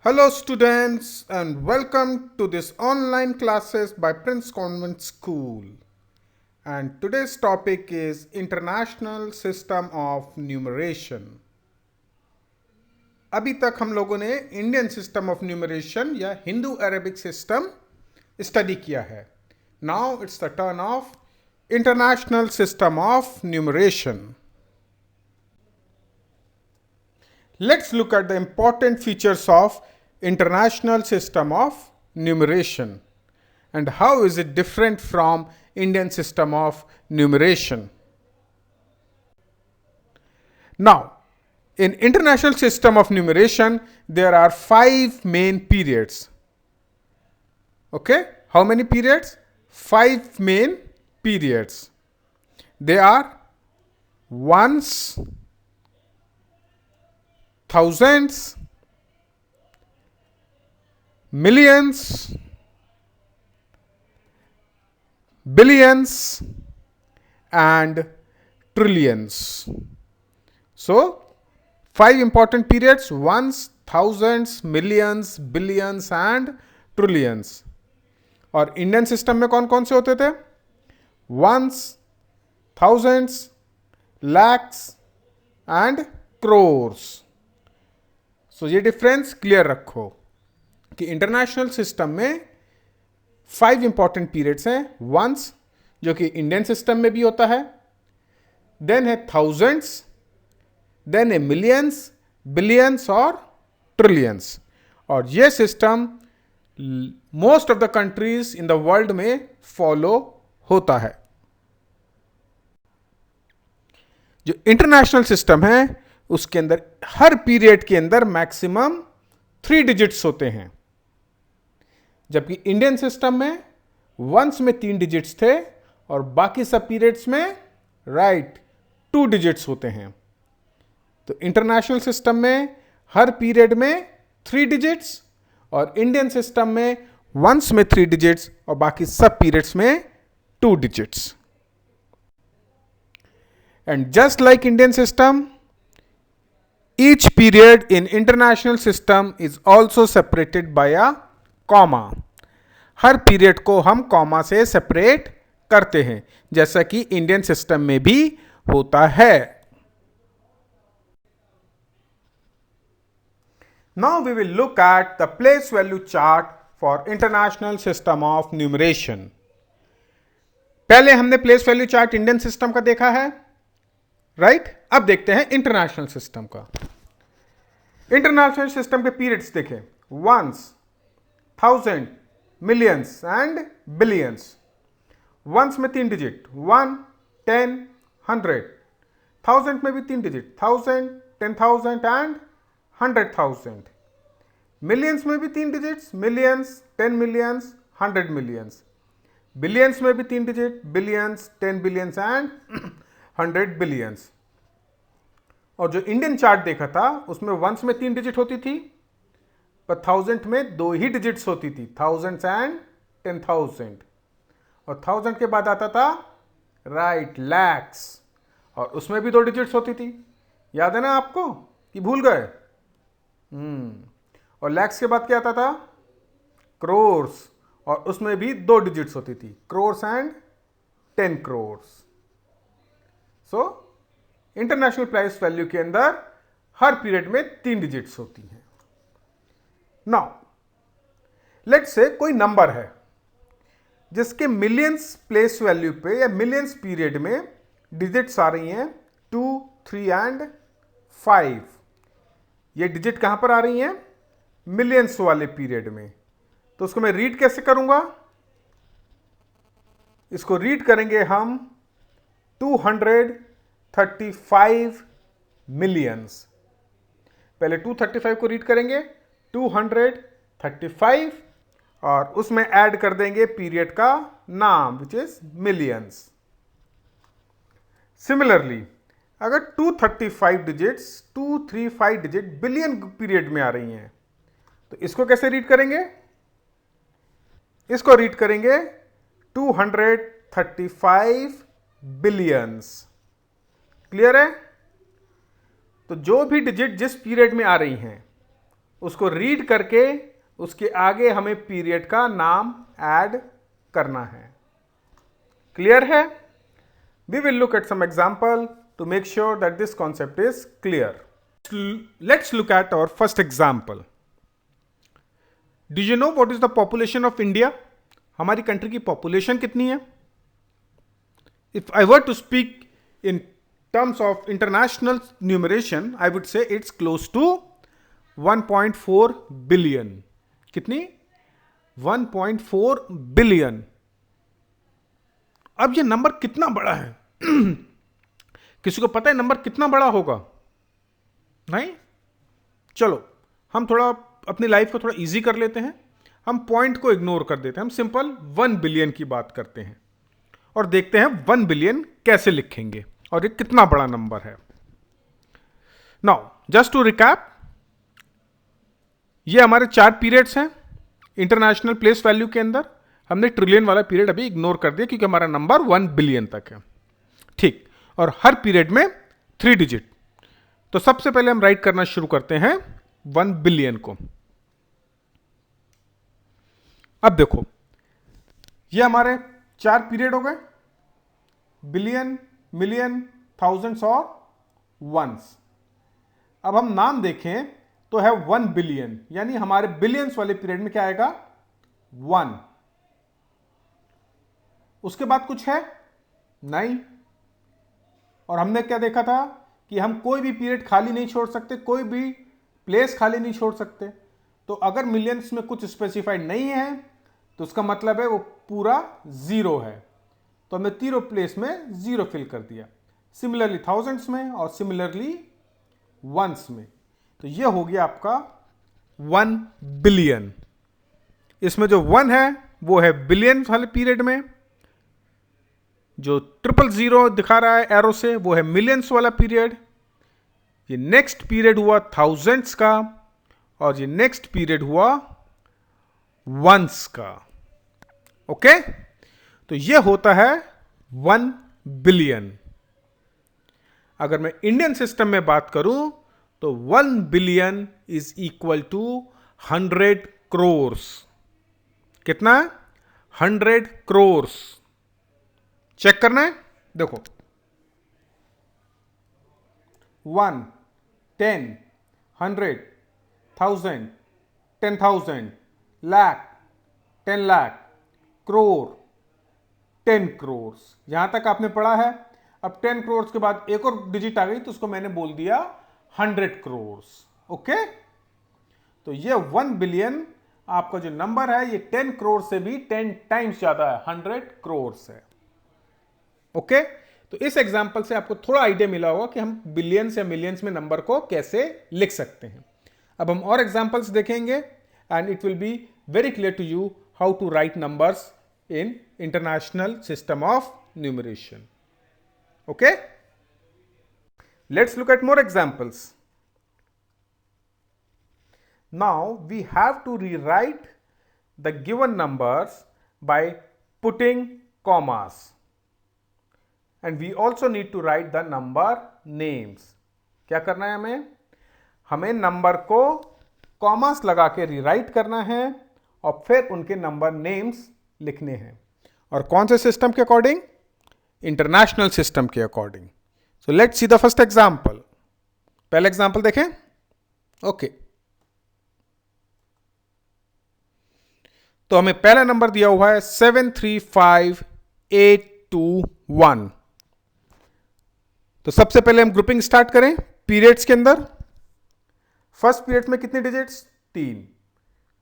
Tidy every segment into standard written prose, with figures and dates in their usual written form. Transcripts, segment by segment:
Hello students and welcome to this online classes by Prince Convent School. And today's topic is International System of Numeration. अभी तक हम लोगों ने Indian system of numeration या Hindu Arabic system study किया है. Now it's the turn off international system of numeration. Let's look at the important features of international system of numeration and how is it different from Indian system of numeration. Now, in international system of numeration, there are 5 main periods. Okay, how many periods? 5 main periods. They are ones, thousands, millions, billions, and trillions. So, 5 important periods: ones, thousands, millions, billions, and trillions. और Indian system में कौन कौन से होते थे? Ones, thousands, lakhs and crores. So ये difference clear रखो कि इंटरनेशनल सिस्टम में 5 इंपॉर्टेंट पीरियड्स हैं. वंस, जो कि इंडियन सिस्टम में भी होता है, देन है थाउजेंड्स, देन है मिलियंस, बिलियंस और ट्रिलियंस. और ये system most of the countries in the world में फॉलो होता है. जो इंटरनेशनल सिस्टम है उसके अंदर हर पीरियड के अंदर मैक्सिमम 3 डिजिट्स होते हैं, जबकि इंडियन सिस्टम में वंस में 3 डिजिट्स थे और बाकी सब पीरियड्स में 2 डिजिट्स होते हैं. तो इंटरनेशनल सिस्टम में हर पीरियड में 3 डिजिट्स और इंडियन सिस्टम में वंस में 3 डिजिट्स और बाकी सब पीरियड्स में 2 digits. And just like Indian system, each period in international system is also separated by a comma. Her period को हम कॉमा से सेपरेट करते हैं, जैसा कि इंडियन सिस्टम में भी होता है. Now we will look at the place value chart for international system of numeration. पहले हमने place value chart Indian system का देखा है, राइट? अब देखते हैं इंटरनेशनल सिस्टम का. इंटरनेशनल सिस्टम के पीरियड्स देखें. Ones, thousand, millions and billions. Ones में 3 डिजिट 1, 10, 100. थाउजेंड में भी 3 डिजिट 1000, 10,000 एंड 100,000. मिलियंस में भी 3 digits millions, 10 millions, 100 millions. Billions में भी 3 digit billions, 10 billions and 100 billions. और जो इंडियन चार्ट देखा था उसमें वंस में 3 डिजिट होती थी, पर थाउजेंड में 2 ही डिजिट्स होती थी, थाउजेंड्स एंड 10,000. और थाउजेंड के बाद आता था लैक्स, और उसमें भी 2 डिजिट्स होती थी. याद है ना आपको कि भूल गए? और लैक्स के बाद क्या आता था? क्रोर्स, और उसमें भी 2 डिजिट्स होती थी, crores and 10 crores. So international price value के अंदर हर पीरियड में 3 डिजिट्स होती हैं. नाउ लेट्स से कोई नंबर है जिसके मिलियंस प्लेस वैल्यू पे या मिलियंस पीरियड में डिजिट्स आ रही हैं 2, 3 एंड 5. ये डिजिट कहां पर आ रही हैं? मिलियंस वाले पीरियड में. तो उसको मैं रीड कैसे करूंगा? इसको रीड करेंगे हम 235 मिलियंस. पहले 235 को रीड करेंगे 235 और उसमें ऐड कर देंगे पीरियड का नाम विच इज मिलियंस. सिमिलरली अगर 235 डिजिट्स 235 डिजिट बिलियन पीरियड में आ रही हैं तो इसको कैसे रीड करेंगे? इसको रीड करेंगे 235 बिलियंस. क्लियर है? तो जो भी डिजिट जिस पीरियड में आ रही हैं उसको रीड करके उसके आगे हमें पीरियड का नाम ऐड करना है। क्लियर है? We will look at some example to make sure that this concept is clear. Let's look at our first example. Do you know what is the population of India? हमारी country की population कितनी है? If I were to speak in terms of international numeration, I would say it's close to 1.4 billion. कितनी? 1.4 billion. अब ये number कितना बड़ा है? किसी को पता है नंबर कितना बड़ा होगा? नहीं? चलो हम थोड़ा अपनी लाइफ को थोड़ा इजी कर लेते हैं। हम पॉइंट को इग्नोर कर देते हैं। हम सिंपल 1 बिलियन की बात करते हैं और देखते हैं 1 बिलियन कैसे लिखेंगे और ये कितना बड़ा नंबर है। नाउ जस्ट टू रिकैप, ये हमारे 4 पीरियड्स हैं इंटरनेशनल प्लेस वैल्यू के अंदर। हमने ट्रिलियन वाला पीरियड अभी इग्नोर कर दिया क्योंकि हमारा नंबर 1 बिलियन तक है। ठीक, और हर पीरियड में 3 डिजिट। तो सबसे पहले हम राइट करना शुरू करते हैं 1 बिलियन को। अब देखो, ये हमारे 4 पीरियड हो गए, बिलियन, मिलियन, थाउजेंड्स और वंस। अब हम नाम देखें तो है 1 बिलियन, यानी हमारे बिलियंस वाले पीरियड में क्या आएगा? 1। उसके बाद कुछ है? नहीं। और हमने क्या देखा था कि हम कोई भी पीरियड खाली नहीं छोड़ सकते, कोई भी प्लेस खाली नहीं छोड़ सकते। तो अगर मिलियंस में कुछ स्पेसिफाइड नहीं है तो उसका मतलब है वो पूरा 0 है। तो हमने तीनों प्लेस में 0 फिल कर दिया। सिमिलरली थाउजेंड्स में और सिमिलरली वंस में। तो ये हो गया आपका 1 बिलियन। इसमें जो 1 है वो है बिलियन वाले पीरियड में, जो 000 दिखा रहा है एरो से वो है मिलियंस वाला पीरियड। ये नेक्स्ट पीरियड हुआ थाउजेंड्स का और ये नेक्स्ट पीरियड हुआ वंस का। ओके, तो ये होता है 1 बिलियन। अगर मैं इंडियन सिस्टम में बात करूं तो 1 billion is equal to 100 crores. कितना? 100 करोर्स। चेक करना है, देखो 1, 10, 100, 1000, 10,000, लाख, 10 लाख, करोड़, 10 करोड़। यहां तक आपने पढ़ा है। अब 10 करोड़ के बाद एक और डिजिट आ गई तो उसको मैंने बोल दिया 100 करोड़। ओके, तो ये 1 बिलियन आपका जो नंबर है ये 10 करोड़ से भी 10 टाइम्स ज्यादा है, 100 करोड़ है। ओके, तो इस एग्जांपल से आपको थोड़ा आइडिया मिला होगा कि हम बिलियंस या मिलियंस में नंबर को कैसे लिख सकते हैं। अब हम और एग्जांपल्स देखेंगे and it will be very clear to you how to write numbers in international system of numeration. Okay, let's look at more examples. Now we have to rewrite the given numbers by putting commas, and we also need to write the number names. क्या करना है हमें? हमें number को commas लगा के rewrite करना है और फिर उनके नंबर नेम्स लिखने हैं। और कौन से सिस्टम के अकॉर्डिंग? इंटरनेशनल सिस्टम के according. So let's see the first example. पहला एग्जाम्पल देखें। ओके, तो हमें पहला नंबर दिया हुआ है 735821। तो सबसे पहले हम ग्रुपिंग स्टार्ट करें पीरियड्स के अंदर। फर्स्ट पीरियड में कितने डिजिट्स? 3।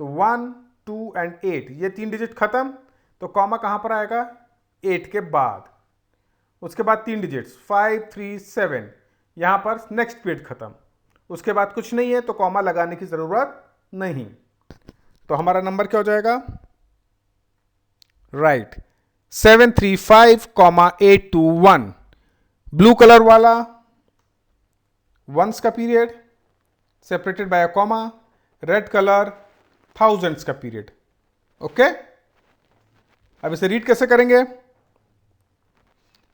तो 1, 2 एंड 8, ये 3 डिजिट खत्म। तो कॉमा कहां पर आएगा? 8 के बाद। उसके बाद 3 डिजिट्स 5, 3, 7, यहां पर नेक्स्ट पीरियड खत्म। उसके बाद कुछ नहीं है तो कॉमा लगाने की जरूरत नहीं। तो हमारा नंबर क्या हो जाएगा? राइट, 735,821। ब्लू कलर वाला वंस का period separated by a comma, red colour thousands का पीरियड। ओके, अब इसे रीड कैसे करेंगे?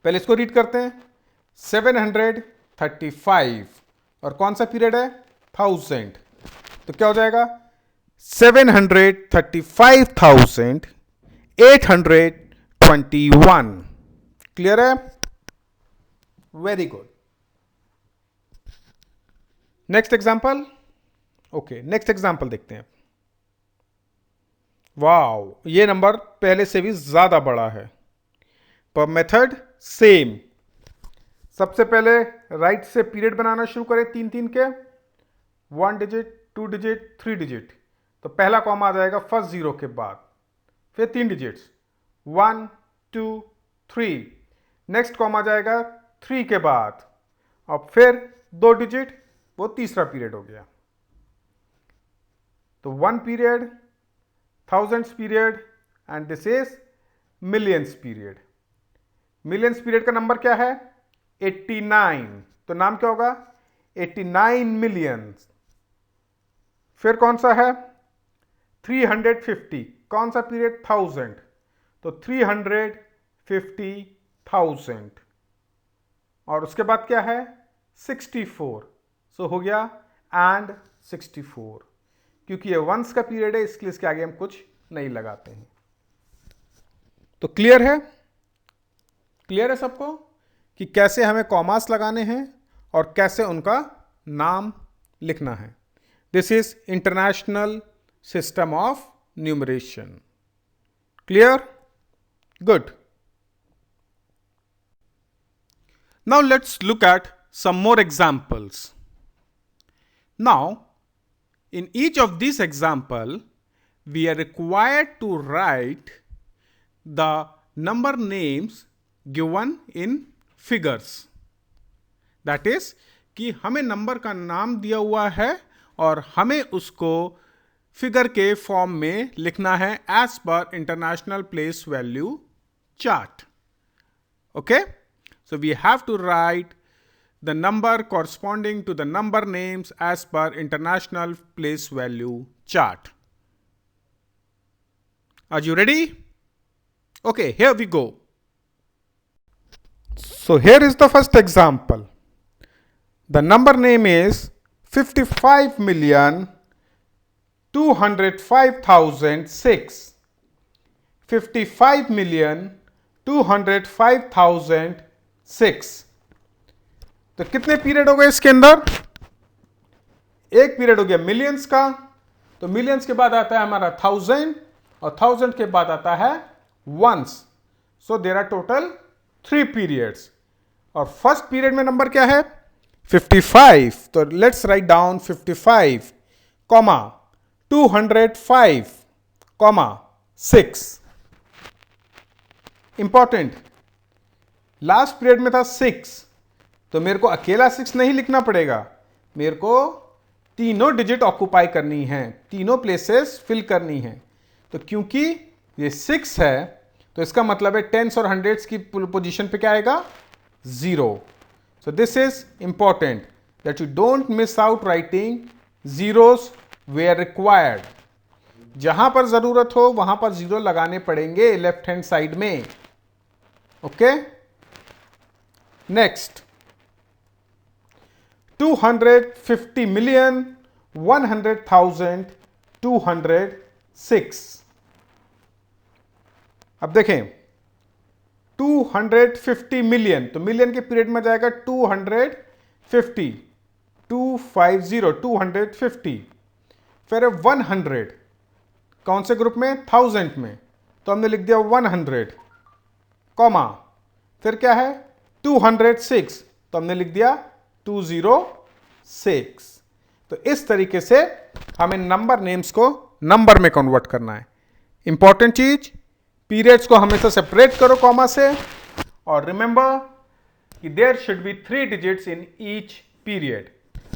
पहले इसको रीड करते हैं। 735 और कौन सा पीरियड है? 1000। तो क्या हो जाएगा 735,821। क्लियर है? Very good. Next example. Okay, next example देखते हैं। वाओ, ये नंबर पहले से भी ज्यादा बड़ा है, पर मेथड सेम। सबसे पहले राइट से पीरियड बनाना शुरू करें, तीन तीन के, 1 डिजिट, 2 डिजिट, 3 डिजिट। तो पहला कॉमा आ जाएगा फर्स्ट जीरो के बाद, फिर 3 डिजिट्स 1 2 3। नेक्स्ट कॉमा आ जाएगा 3 के बाद, और फिर 2 डिजिट, वो तीसरा पीरियड हो गया। तो 1 period, thousands period, and this is millions period. Millions period का नंबर क्या है? 89। तो नाम क्या होगा? 89 मिलियंस। फिर कौन सा है? 350। कौन सा पीरियड? 1000। तो 350,000। और उसके बाद क्या है? 64। सो हो गया एंड 64। क्योंकि ये वंस का पीरियड है, इसलिए इसके आगे हम कुछ नहीं लगाते हैं। तो क्लियर है? क्लियर है सबको कि कैसे हमें कॉमास लगाने हैं और कैसे उनका नाम लिखना है। This is international system of numeration. Clear? Good. Now let's look eight some more examples. Now, in each of these example, we are required to write the number names given in figures. That is, कि हमें number का नाम दिया हुआ है और हमें उसको फिगर के फॉर्म में लिखना है एज पर international place value chart. Okay? So we have to write the number corresponding to the number names as per international place value chart. Are you ready? Okay, here we go. So here is the first example. The number name is 55,205,006. 55,205,006. तो कितने period हो गए इसके अंदर? एक period हो गया millions का, तो मिलियंस के बाद आता है हमारा 1000, और 1000 के बाद आता है ones. So there are total 3 periods. और फर्स्ट पीरियड में नंबर क्या है? 55. तो let's write down 55, comma 205, comma 6. Important, last period में था 6, तो मेरे को अकेला 6 नहीं लिखना पड़ेगा, मेरे को तीनों डिजिट ऑक्यूपाई करनी है, तीनों प्लेसेस फिल करनी है. तो क्योंकि ये 6 है, तो इसका मतलब है टेंस और हंड्रेड्स की पोजीशन पे क्या आएगा? 0. So this is important that you don't miss out writing zeros where required. जहां पर जरूरत हो वहां पर 0 लगाने पड़ेंगे लेफ्ट हैंड साइड में. Okay, next 250,100,206. अब देखें 250 मिलियन, तो मिलियन के पीरियड में जाएगा 250, 250. फिर 100, कौन से ग्रुप में? 1000 में, तो हमने लिख दिया 100, कॉमा फिर क्या है? 206, तो हमने लिख दिया 206. तो इस तरीके से हमें नंबर नेम्स को नंबर में कन्वर्ट करना है. इंपॉर्टेंट चीज, पीरियड्स को हमेशा सेपरेट करो कॉमा से, और रिमेंबर कि there should be 3 digits in each period.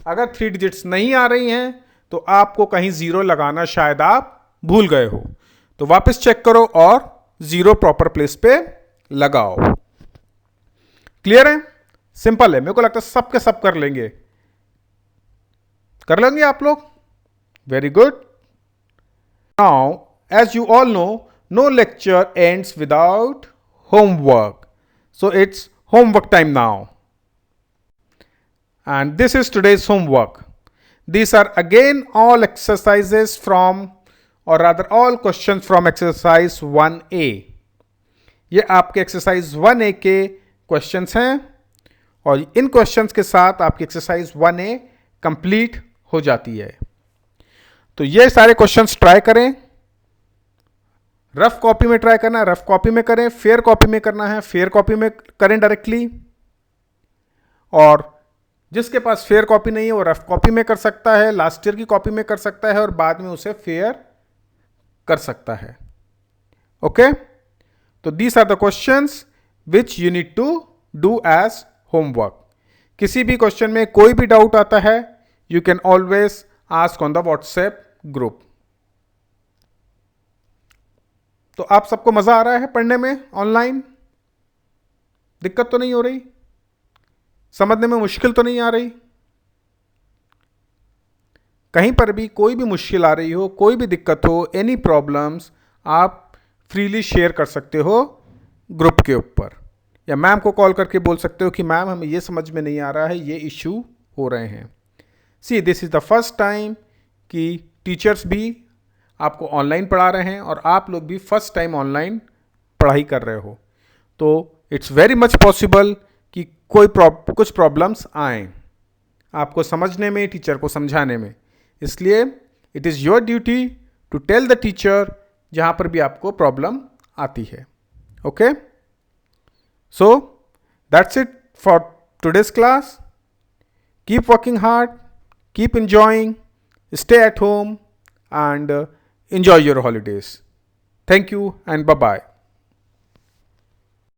अगर 3 डिजिट्स नहीं आ रही हैं तो आपको कहीं 0 लगाना शायद आप भूल गए हो, तो वापस चेक करो और 0 प्रॉपर प्लेस पे लगाओ. क्लियर है? सिंपल है. मेरे को लगता है सबके सब कर लेंगे. कर लेंगे आप लोग? Very good. Now as you all know, no lecture ends without homework, so it's homework time now. And this is today's homework. These are again all exercises from, or rather all questions from exercise 1A. ये आपके exercise 1A के questions हैं और इन questions के साथ आपकी exercise 1A complete हो जाती है। तो ये सारे क्वेश्चंस ट्राई करें। रफ कॉपी में ट्राई करना है, रफ कॉपी में करें। फेयर कॉपी में करना है, फेयर कॉपी में करें डायरेक्टली। और जिसके पास फेयर कॉपी नहीं है वो रफ कॉपी में कर सकता है, लास्ट ईयर की कॉपी में कर सकता है और बाद में उसे फेयर कर सकता है। ओके, तो these are the questions which you need to do as homework. किसी भी क्वेश्चन में कोई भी डाउट आता है, you can always ask on the WhatsApp group. तो आप सबको मजा आ रहा है पढ़ने में? ऑनलाइन दिक्कत तो नहीं हो रही? समझने में मुश्किल तो नहीं आ रही? कहीं पर भी कोई भी मुश्किल आ रही हो, कोई भी दिक्कत हो, एनी प्रॉब्लम्स, आप फ्रीली शेयर कर सकते हो ग्रुप के ऊपर, या मैम को कॉल करके बोल सकते हो कि मैम हमें ये समझ में नहीं आ रहा है, ये इश्यू हो रहे हैं। See, this is the first time कि टीचर्स भी आपको ऑनलाइन पढ़ा रहे हैं और आप लोग भी फर्स्ट टाइम ऑनलाइन पढ़ाई कर रहे हो। तो इट्स वेरी मच पॉसिबल कि कुछ प्रॉब्लम्स आएँ आपको समझने में, टीचर को समझाने में। इसलिए it is your duty to tell the teacher जहाँ पर भी आपको प्रॉब्लम आती है। Okay, so that's it for today's class. Keep working hard, keep enjoying, stay at home and enjoy your holidays. Thank you and bye-bye.